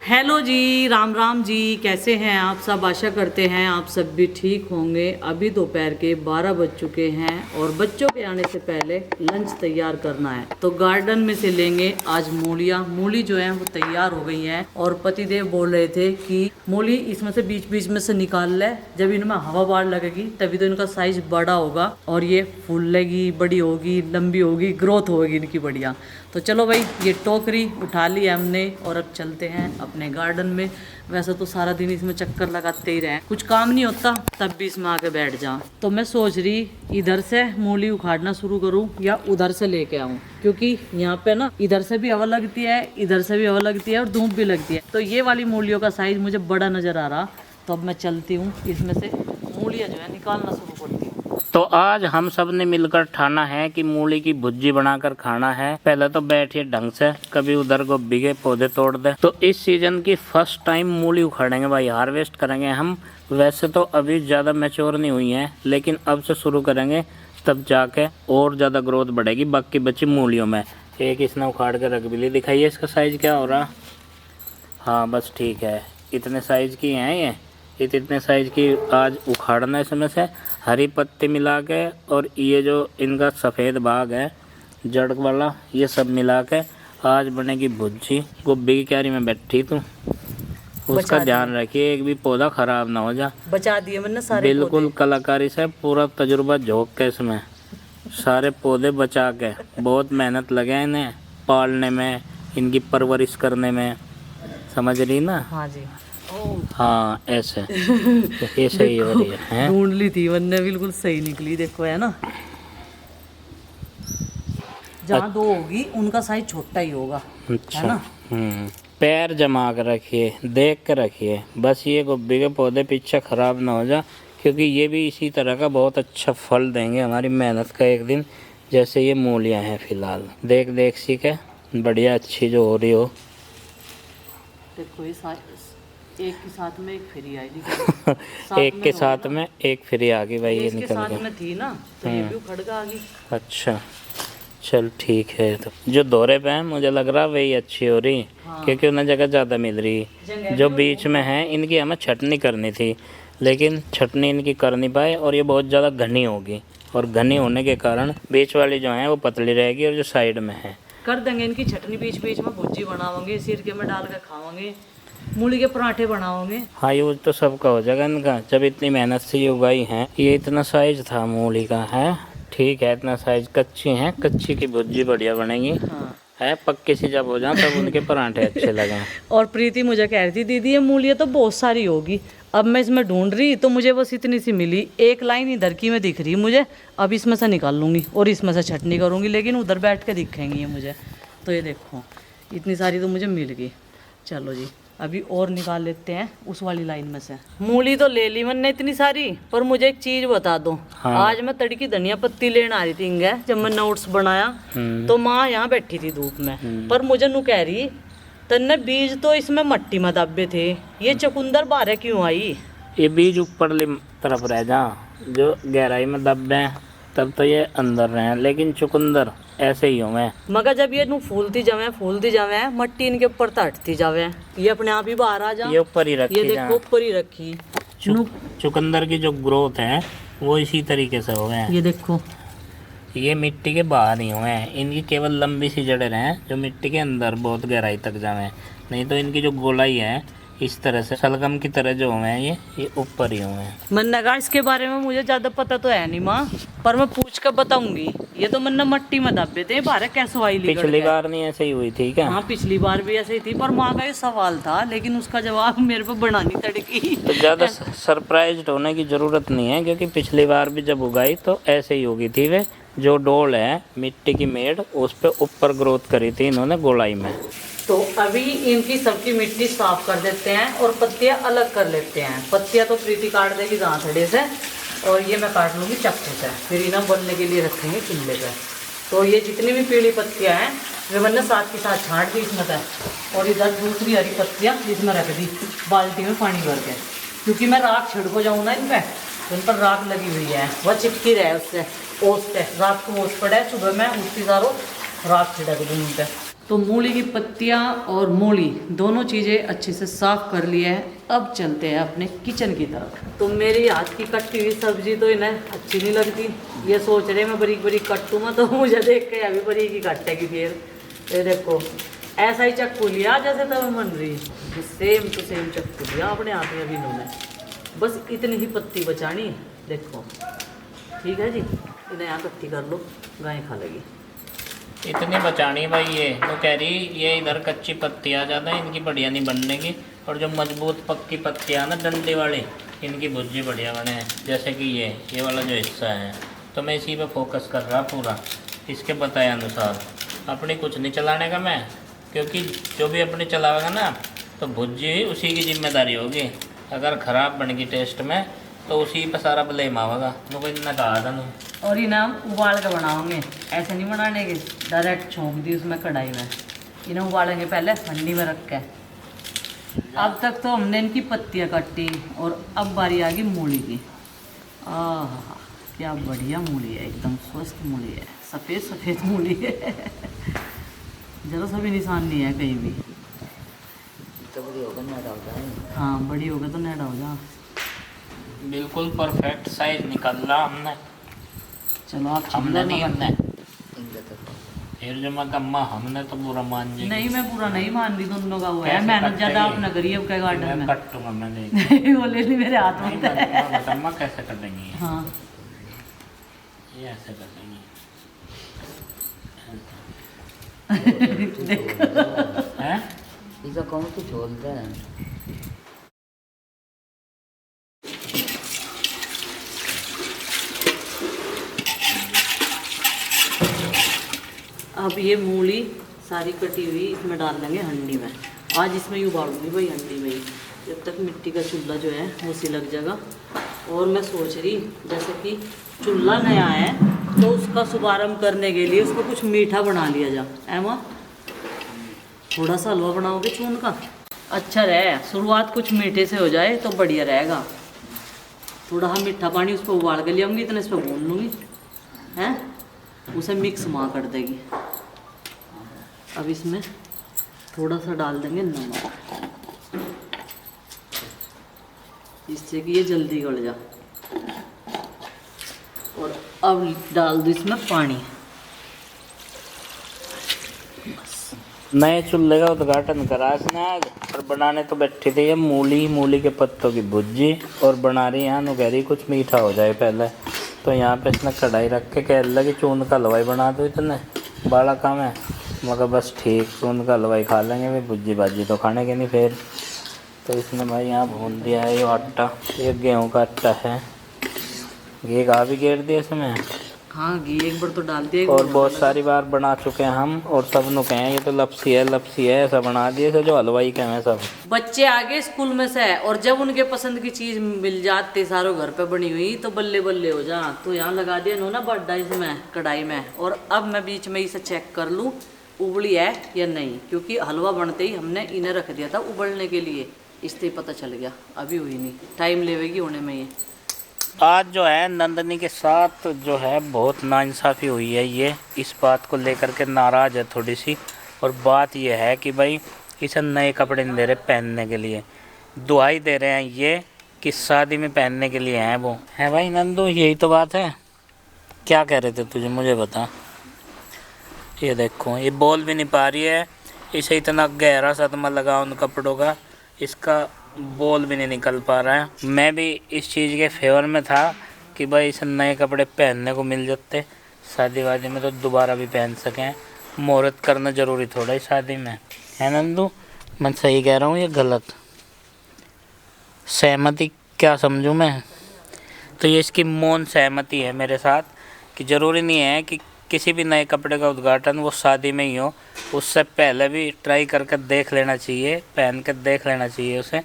Hello जी, राम राम जी। कैसे हैं आप सब? आशा करते हैं आप सब भी ठीक होंगे। अभी दोपहर के 12 बज चुके हैं और बच्चों के आने से पहले लंच तैयार करना है। तो गार्डन में से लेंगे आज मूली जो है वो तैयार हो गई हैं। और पतिदेव बोल रहे थे कि मूली इसमें से बीच बीच में से निकाल ले, जब इनमें हवा बाहर लगेगी तभी तो इनका साइज बड़ा होगा और ये फूलेगी, बड़ी होगी, लंबी होगी, ग्रोथ होगी इनकी बढ़िया। तो चलो भाई, ये टोकरी उठा ली हमने और अब चलते हैं अपने गार्डन में। वैसे तो सारा दिन इसमें चक्कर लगाते ही रहे, कुछ काम नहीं होता तब भी इसमें आके बैठ जाऊं। तो मैं सोच रही इधर से मूली उखाड़ना शुरू करूं या उधर से लेके आऊं, क्योंकि यहाँ पे ना इधर से भी हवा लगती है, इधर से भी हवा लगती है और धूप भी लगती है। तो ये वाली मूलियों का साइज मुझे बड़ा नजर आ रहा, तो अब मैं चलती हूँ इसमें से मूलियाँ जो है निकालना शुरू करती हूँ। तो आज हम सब ने मिलकर ठाना है कि मूली की भुज्जी बनाकर खाना है। पहले तो बैठिए ढंग से, कभी उधर गोभी के पौधे तोड़ दे। तो इस सीजन की फर्स्ट टाइम मूली उखाड़ेंगे भाई, हार्वेस्ट करेंगे हम। वैसे तो अभी ज़्यादा मैच्योर नहीं हुई हैं, लेकिन अब से शुरू करेंगे तब जाके और ज़्यादा ग्रोथ बढ़ेगी बाकी बची मूलियों में। एक इसने उखाड़ के रख भी ली। दिखाइए इसका साइज़ क्या हो रहा। हाँ बस ठीक है, इतने साइज़ की हैं ये। इतने साइज़ की आज उखाड़ना इसमें से हरी पत्ती मिला के, और ये जो इनका सफ़ेद भाग है जड़ वाला, ये सब मिला के आज बनेगी भुज्जी। गोभी की क्यारी में बैठी तू, उसका ध्यान रखिए एक भी पौधा ख़राब ना हो जा। बचा दिए मैंने सारे बिल्कुल कलाकारी से पूरा तजुर्बा झोंक के इसमें सारे पौधे बचा के। बहुत मेहनत लगे इन्हें पालने में, इनकी परवरिश करने में, समझ रही ना। हाँ जी। हाँ ऐसे ये सही हो रही है। ढूंढ ली थी वरना बिल्कुल सही निकली, देखो है ना। जहाँ दो होगी उनका साइज छोटा ही होगा, अच्छा है ना। पैर जमा कर रखिए, देख कर रखिए बस, ये गोभी के पौधे पीछे खराब ना हो जा, क्योंकि ये भी इसी तरह का बहुत अच्छा फल देंगे हमारी मेहनत का एक दिन। जैसे ये मूलियाँ हैं फिलहाल, देख देख सीखे बढ़िया अच्छी जो हो रही हो। देखो ये एक के साथ में एक फ्री आई एक के साथ में एक फ्री आ गई भाई, ये निकल साथ गया। में थी ना, तो ये भी उखड़ के आ गई। अच्छा चल ठीक है। तो जो दौरे पे है मुझे लग रहा वही अच्छी हो रही। हाँ। क्योंकि उन्हें जगह ज़्यादा मिल रही। जो बीच में है इनकी हमें छटनी करनी थी, लेकिन छटनी इनकी कर नहीं पाए और ये बहुत ज़्यादा घनी होगी, और घनी होने के कारण बीच वाली जो है वो पतली रहेगी, और जो साइड में है कर देंगे इनकी छटनी। बीच बीच में भुज्जी बनाओगे, सिरके में डाल के खाओगे, मूली के पराठे बनाओगे। हाँ यूज तो सबका हो जाएगा इनका। जब इतनी मेहनत से ये उगाई है, ये इतना साइज था मूली का है, ठीक है इतना साइज। कच्ची है, कच्ची की भुज्जी बढ़िया बनेगी। हाँ। है पक्की सी जब हो जाए तब उनके पराठे अच्छे लगे। और प्रीति मुझे कह रही थी दीदी ये मूलियाँ तो बहुत सारी होगी। अब मैं इसमें ढूंढ रही तो मुझे बस इतनी सी मिली, एक लाइन इधर की में दिख रही मुझे। अब इसमें से निकाल लूँगी और इसमें से छटनी करूँगी, लेकिन उधर बैठ के दिखेंगी ये मुझे। तो ये देखो इतनी सारी तो मुझे मिल गई। चलो जी अभी और निकाल लेते हैं उस वाली लाइन में से। मूली तो ले ली मैंने इतनी सारी, पर मुझे एक चीज बता दो। हाँ। आज मैं तड़की धनिया पत्ती लेने आ रही थी इंगे, जब मैं नोट्स बनाया तो माँ यहाँ बैठी थी धूप में, पर मुझे नु कह रही तन्ने बीज तो इसमें मट्टी में दबे थे, ये चकुंदर बाहर क्यों आई? ये बीज ऊपर तरफ रह जा, जो गहराई में दबे तब तो ये अंदर रहे, लेकिन चुकंदर ऐसे ही होंगे। मगर जब ये फूलती जावे मट्टी इनके ऊपर तटती जावे, ये अपने आप ही बाहर आ जा। ये ऊपर ही रखी, ये देखो ऊपर ही रखी। चुकंदर की जो ग्रोथ है वो इसी तरीके से हो गए। ये देखो ये मिट्टी के बाहर ही हुए हैं, इनकी केवल लंबी सी जड़ें हैं जो मिट्टी के अंदर बहुत गहराई तक जावे, नहीं तो इनकी जो गोलाई है इस तरह से सलगम की तरह जो हुए हैं ये ऊपर ही हुए हैं। मन्ना का इसके बारे में मुझे ज्यादा पता तो है नहीं माँ, पर मैं पूछ कर बताऊंगी। ये तो मन्ना मट्टी में दबे थे, बाहर कैसे आई? पिछली बार नहीं ऐसे ही हुई थी क्या? हाँ पिछली बार भी ऐसे ही थी, पर माँ का ये सवाल था, लेकिन उसका जवाब मेरे पे बनानी तड़की। तो ज्यादा सरप्राइज्ड होने की जरूरत नहीं है, क्योंकि पिछली बार भी जब उगाई तो ऐसे ही होगी थी। वे जो डोल है मिट्टी की मेड़ उस पे ऊपर ग्रोथ करी थी इन्होंने गोलाई में। तो अभी इनकी सबकी मिट्टी साफ कर देते हैं और पत्तियां अलग कर लेते हैं। पत्तियां तो प्रीति काट देगी दांतड़े से, और ये मैं काट लूँगी चाकू से, फिर इन्हें बनने के लिए रखेंगे चूल्हे पे। तो ये जितनी भी पीली पत्तियां हैं वे मैंने साथ के साथ छाँट दी इसमें से, और इधर दूसरी हरी पत्तियाँ इसमें रख दी बाल्टी में पानी भर के, क्योंकि मैं राख छिड़को जाऊँ ना इन पर, तो इन पर राख लगी हुई है, वह चिपकी रहे उससे ओस पे। रात को ओस पड़े, सुबह में उठती सारो राख छिड़क दूँ इन पर। तो मूली की पत्तियाँ और मूली दोनों चीज़ें अच्छे से साफ कर लिया है। अब चलते हैं अपने किचन की तरफ। तो मेरी हाथ की कटी हुई सब्जी तो इन्हें अच्छी नहीं लगती, ये सोच रहे मैं बरीक बरीक कटूँ मैं, तो मुझे देख के अभी बरीक ही काटेगी। फिर ये देखो ऐसा ही चक्कू लिया जैसे तब बन रही है, सेम टू सेम चक्कू लिया अपने हाथ में अभी इन्होंने। बस इतनी ही पत्ती बचानी है, देखो ठीक है जी। इन्हें यहाँ इकट्ठी कर लो, गाय खा लेगी। इतनी बचानी भाई, ये तो कह रही ये इधर कच्ची पत्तियाँ ज़्यादा है, इनकी बढ़िया नहीं बनने की। और जो मजबूत पक्की पत्तियाँ ना डंडी वाली, इनकी भुर्जी बढ़िया बने हैं। जैसे कि ये वाला जो हिस्सा है, तो मैं इसी पे फोकस कर रहा पूरा, इसके बताए अनुसार। अपनी कुछ नहीं चलाने का मैं, क्योंकि जो भी अपनी चलावेगा ना तो भुर्जी उसी की जिम्मेदारी होगी। अगर ख़राब बनेगी टेस्ट में तो उसी पर सारा ब्लेम आवेगा। तो कोई इतना कहा था नहीं। और ये ना उबाल के बनाओगे, ऐसे नहीं बनाने के, डायरेक्ट छोंक दी उसमें कढ़ाई में। इन्हें उबालेंगे पहले ठंडी में रख के। अब तक तो हमने इनकी पत्तियाँ काटी और अब बारी आ गई मूली की। आह क्या बढ़िया मूली है, एकदम स्वस्थ मूली है, सफ़ेद सफ़ेद मूली है। जरा सा भी निशान नहीं है कहीं भी। तो बड़ी होगा नेड़ा हो जाए। हाँ बड़ी होगा तो नेड़ा हो जा। बिल्कुल परफेक्ट साइज निकल रहा हमने। चलो आप हमने नहीं, हमने इनका तो फिर जो मत अम्मा हमने तो पूरा मान जाएगी। नहीं मैं पूरा नहीं मान रही, दोनों का हुआ है। कैसे मेहनत ज़्यादा कटेगी? आपने करी है क्या गार्डन में। कटूंगा मैं, देख वो ले ली मेरे हाथ में। बता अम्मा कैसे कटेंगी। हाँ ये ऐसे कटेंगी। हैं? इसका कौन तो छोड़ दे। अब ये मूली सारी कटी हुई इसमें डाल देंगे हंडी में। आज इसमें ही उबालूंगी भाई, हंडी में ही, जब तक मिट्टी का चूल्हा जो है वो सिलक जाएगा। और मैं सोच रही जैसे कि चूल्हा नया है तो उसका शुभारम्भ करने के लिए उसको कुछ मीठा बना लिया जा। है माँ, थोड़ा सा हलवा बनाओगे चून का, अच्छा रहे। शुरुआत कुछ मीठे से हो जाए तो बढ़िया रहेगा। थोड़ा हम मीठा पानी उस पर उबाल के ले आऊँगी, इतने इस पर भून लूँगी, हैं उसे मिक्स माँ कर देगी। अब इसमें थोड़ा सा डाल देंगे नमक, जिससे कि ये जल्दी गल जा। और अब डाल दो इसमें पानी। नए चूल्हे का उद्घाटन करा इसने आज, और बनाने तो बैठी थी ये मूली के पत्तों की भुर्जी, और बना रही यहाँ नु कह रही कुछ मीठा हो जाए पहले। तो यहाँ पे इसने कढ़ाई रख के कह लगी चून का हलवाई बना दो, इतने बड़ा काम है। मगर बस ठीक, चून का हलवाई खा लेंगे, भाई भुर्जी भाजी तो खाने के नहीं फिर। तो इसने भाई यहाँ भून दिया है ये आटा, ये गेहूँ का आटा है। घी का भी घेर दिया इसमें। हाँ घी एक बार तो डाल दिया, और बहुत सारी बार बना चुके हैं हम, और सब नु कहें ये तो लपसी है ऐसा बना दिए थे जो हलवाई कहें हैं सब। बच्चे आ गए स्कूल में से, और जब उनके पसंद की चीज मिल जाती सारों घर पे बनी हुई तो बल्ले बल्ले हो जा। तो यहाँ लगा दिया इन्होंने बड्डा इसमें कढ़ाई में। और अब मैं बीच में इसे चेक कर लूँ उबली है या नहीं, क्योंकि हलवा बनते ही हमने इन्हें रख दिया था उबलने के लिए, इससे ही पता चल गया। अभी हुई नहीं, टाइम लेगी होने में। ये आज जो है नंदनी के साथ जो है बहुत नाइंसाफ़ी हुई है, ये इस बात को लेकर के नाराज़ है थोड़ी सी। और बात ये है कि भाई इसे नए कपड़े नहीं दे रहे पहनने के लिए, दुहाई दे रहे हैं ये कि शादी में पहनने के लिए हैं वो। है भाई नंदू, यही तो बात है। क्या कह रहे थे तुझे, मुझे बता। ये देखो ये बोल भी नहीं पा रही है, इसे इतना गहरा सदमा लगा उन कपड़ों का, इसका बोल भी नहीं निकल पा रहा है। मैं भी इस चीज़ के फेवर में था कि भाई इसे नए कपड़े पहनने को मिल जाते शादी वादी में, तो दोबारा भी पहन सकें। मुहूर्त करना ज़रूरी थोड़ा ही शादी में, है नंदू। मैं सही कह रहा हूँ ये गलत? सहमति क्या समझूँ मैं? तो ये इसकी मौन सहमति है मेरे साथ कि ज़रूरी नहीं है कि किसी भी नए कपड़े का उद्घाटन वो शादी में ही हो, उससे पहले भी ट्राई करके देख लेना चाहिए, पहन के देख लेना चाहिए उसे,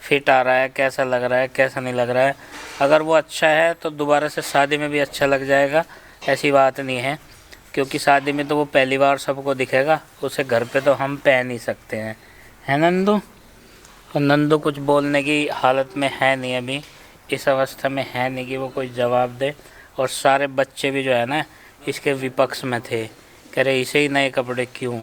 फिट आ रहा है, कैसा लग रहा है, कैसा नहीं लग रहा है। अगर वो अच्छा है तो दोबारा से शादी में भी अच्छा लग जाएगा, ऐसी बात नहीं है। क्योंकि शादी में तो वो पहली बार सबको दिखेगा, उसे घर पे तो हम पहन ही सकते हैं, है नंदू। और नंदू कुछ बोलने की हालत में है नहीं, अभी इस अवस्था में है नहीं कि वो कोई जवाब दे। और सारे बच्चे भी जो है ना इसके विपक्ष में थे, कह रहे इसे ही नए कपड़े क्यों।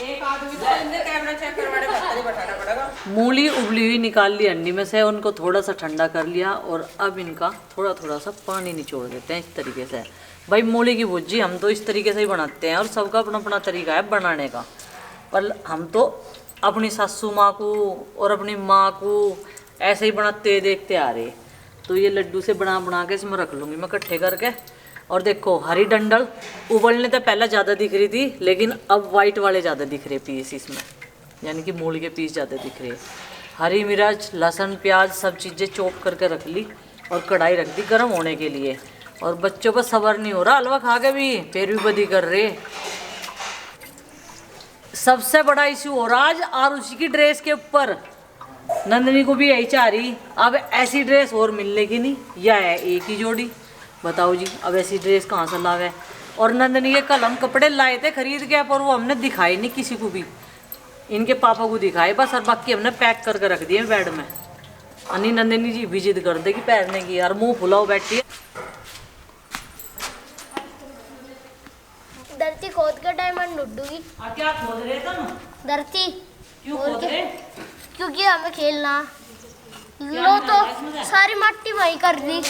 एक आदमी तो इनने कैमरा चेक करवाने पत्थर ही बैठाना पड़ेगा। मूली उबली हुई निकाल ली अंडी में से, उनको थोड़ा सा ठंडा कर लिया और अब इनका थोड़ा थोड़ा सा पानी निचोड़ देते हैं इस तरीके से। भाई मूली की भुर्जी हम तो इस तरीके से ही बनाते हैं और सबका अपना अपना तरीका है बनाने का, पर हम तो अपनी सासू माँ को और अपनी माँ को ऐसे ही बनाते देखते आ रहे। तो ये लड्डू से बना बना के इसमें रख लूँगी मैं इकट्ठे करके। और देखो हरी डंडल उबलने तो पहले ज़्यादा दिख रही थी, लेकिन अब वाइट वाले ज़्यादा दिख रहे पीस इसमें, यानी कि मूली के पीस ज़्यादा दिख रहे। हरी मिर्च, लहसुन, प्याज सब चीज़ें चॉप करके रख ली और कढ़ाई रख दी गर्म होने के लिए। और बच्चों पर सब्र नहीं हो रहा हलवा खा के भी, फिर भी बदी कर रहे। सबसे बड़ा इशू हो रहा आज आरुषि की ड्रेस के ऊपर। नंदनी को भी यही चाह रही, अब ऐसी ड्रेस और मिलने की नहीं, या है एक ही जोड़ी। बताओ जी अब ऐसी ड्रेस कहाँ से लावे। और नंदनी के कल हम कपड़े लाए थे खरीद के, पर वो हमने दिखाए नहीं किसी को भी, इनके पापा को दिखाए बस, और बाकी हमने पैक करके रख दिए बेड में। अनि नंदनी जी भी जिद कर देगी पहनने की, यार मुंह फुलाओ बैठी है। धरती खोद के डायमंड ढूंढूंगी। क्या खोद रहे तुम? धरती क्यों और खोद क्या? रहे? क्योंकि हमें खेलना। लो मिला तो है इसमें? सारी मट्टी वही कर दी।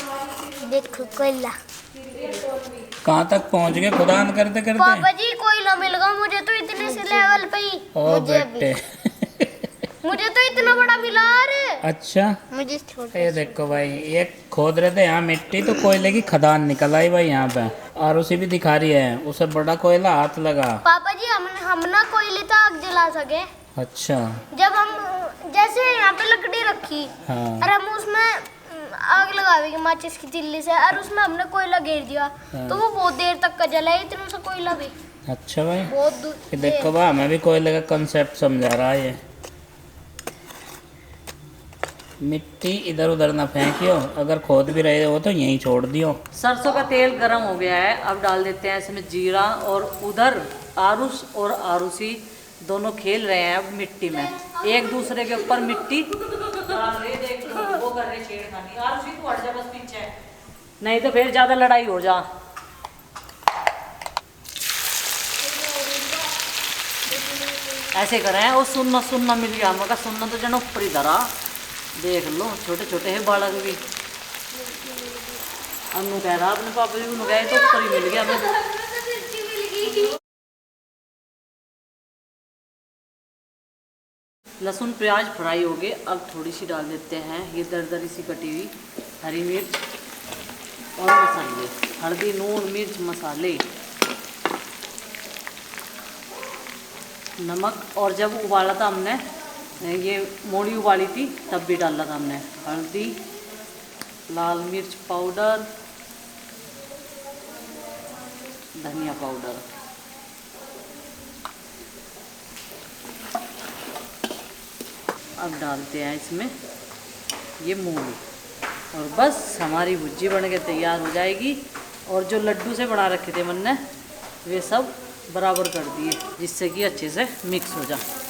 देखो कोयला। कहाँ तक पहुँच गए खुदान करते पापा करते? जी कोयला मिल गया मुझे तो इतने से लेवल पे ही। ओ मुझे अभी बेटे मुझे तो इतना बड़ा मिला रे। अच्छा मुझे छोटा। ये देखो भाई, ये खोद रहे थे यहाँ मिट्टी, तो कोयले की खदान निकल आई भाई यहाँ पे। और उसी भी दिखा रही है उसे बड़ा कोयला हाथ लगा। पापा जी हम ना कोयले तक आग जला सके। अच्छा जब हम जैसे यहाँ पे लकड़ी रखी हाँ और हम उसमें आग लगावेंगे माचिस की तिल्ली से, और उसमें हमने कोयला घेर दिया तो वो बहुत देर तक का जला है, इतना सा कोयला भी अच्छा भाई। बहुत दूर। ये देखो भाई हमें भी कोयले का कंसेप्ट समझा रहा है ये। मिट्टी इधर उधर ना फेंकियो, अगर खोद भी रहे हो तो यहीं छोड़ दियो। सरसों का तेल गरम हो गया है, अब डाल देते हैं इसमें जीरा। और उधर आरुष और आरुषि दोनों खेल रहे हैं अब मिट्टी में, एक दूसरे के ऊपर मिट्टी डाल रहे। देख वो कर रहे छेड़खानी। आरुषि तू हट जा बस पीछे, नहीं तो फिर ज्यादा लड़ाई हो जा। ऐसे कर रहे हैं। वो सुनना सुनना मिल गया मगर सुनना तो जनो ऊपर ही धरा। देख लो छोटे छोटे है बालक भी। अनु कह रहा अपने पापा जी को गए तो ऊपर ही मिल गया हमें। लहसुन प्याज फ्राई हो गए, अब थोड़ी सी डाल देते हैं ये दरदरी सी कटी हुई हरी मिर्च और मसाले, हल्दी, नून, मिर्च, मसाले, नमक। और जब उबाला था हमने, ये मूली उबाली थी तब भी डाला था हमने हल्दी, लाल मिर्च पाउडर, धनिया पाउडर। अब डालते हैं इसमें ये मूली और बस हमारी भुर्जी बन के तैयार हो जाएगी। और जो लड्डू से बना रखे थे मन ने वे सब बराबर कर दिए जिससे कि अच्छे से मिक्स हो जाए।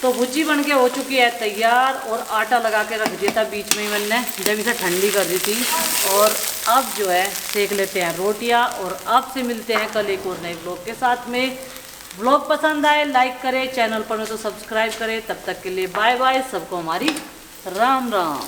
तो भुर्जी बन के हो चुकी है तैयार और आटा लगा के रख दिया था बीच में ही मैंने जब इसे ठंडी कर दी थी। और अब जो है सेक लेते हैं रोटियां। और आपसे मिलते हैं कल एक और नए ब्लॉग के साथ में। ब्लॉग पसंद आए लाइक करें, चैनल पर में तो सब्सक्राइब करें। तब तक के लिए बाय बाय, सबको हमारी राम राम।